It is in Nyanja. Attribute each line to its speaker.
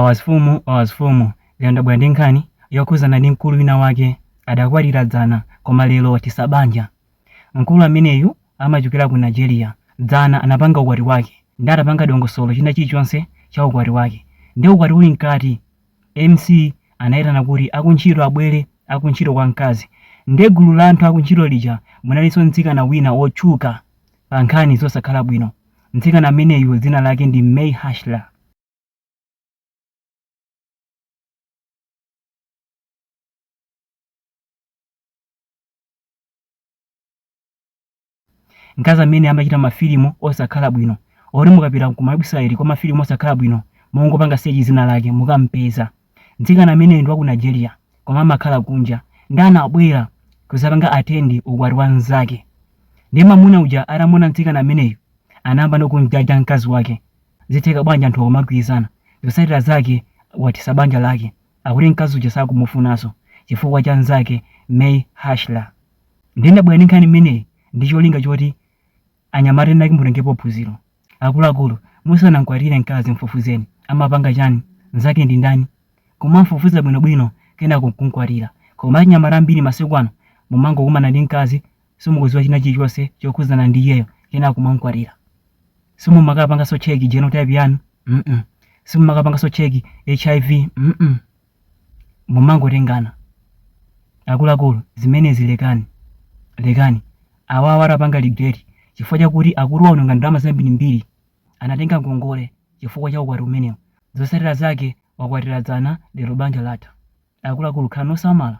Speaker 1: awazifumu lyandabwera ndi nkhani yokhuzana ndi mkulu wina wake adakwatira dzana koma lero watisa banja. Mkulu ameneyu amachokera ku Nigeria. Dzana anapanga ukwati wake ndi atapanga dongosolo china chilichonse cha ukwati wake, ndi ukwati uli mkati. MC anayitana kuti akuntchito abwere, akuntchito kwa mkazi, ndi gulu la anthu akuntchito lija munalinso mtsikana wina wotchuka pa nkhani zosakhala bwino. Mtsikana ameneyu dzina lake ndi May Hashler. Mkazi amene amachita mafilimu osakhala bwino, ori mukapita ku mawebsite kwa mafilimu osakhala bwino mungopanga search zina lake mukampeza. Mtsikana amene ndi wa ku Nigeria koma amakhala kunja, ndi anabwera kuzapanga attend ukwati wa mnzake. Ndi mamuna uja atamona mtsikana ameneyu anayamba nokumjaja mkazi wake. Zitheka bwanji anthu omagwirizana zosatira zake watisa banja lake, akuti mkazi uja sakumufunanso chifukwa cha mnzake May Hashler. Ndi ndabwera ndi nkhani imeneyi ndi cholinga choti anyamata ena mutengepo phunziro. Akuluakulu musanamkwatire mkazi mfufuzeni amapanga chani, mnzake ndi ndani, koma mfufuza bwinobwino kena kumkwatira. Koma anyamata ambiri masiku ano mumangokumana ndi mkazi simukudziwa china chilichonse chokhuzana ndi iyeyo kena kumamkwatira. Simumakapanga cheki genotype yanu, simumakapanga cheki HIV, mumangotengana. Akuluakulu zimenezi lekani. Awawa atapanga regret chifukwa chakuti akulu aononga ndalama zambirimbiri, anatenga ngongole chifukwa cha ukwati umenewu. Zosatira zake wakwatira dzana lero banja latha. Akuluakulu khala nosamala.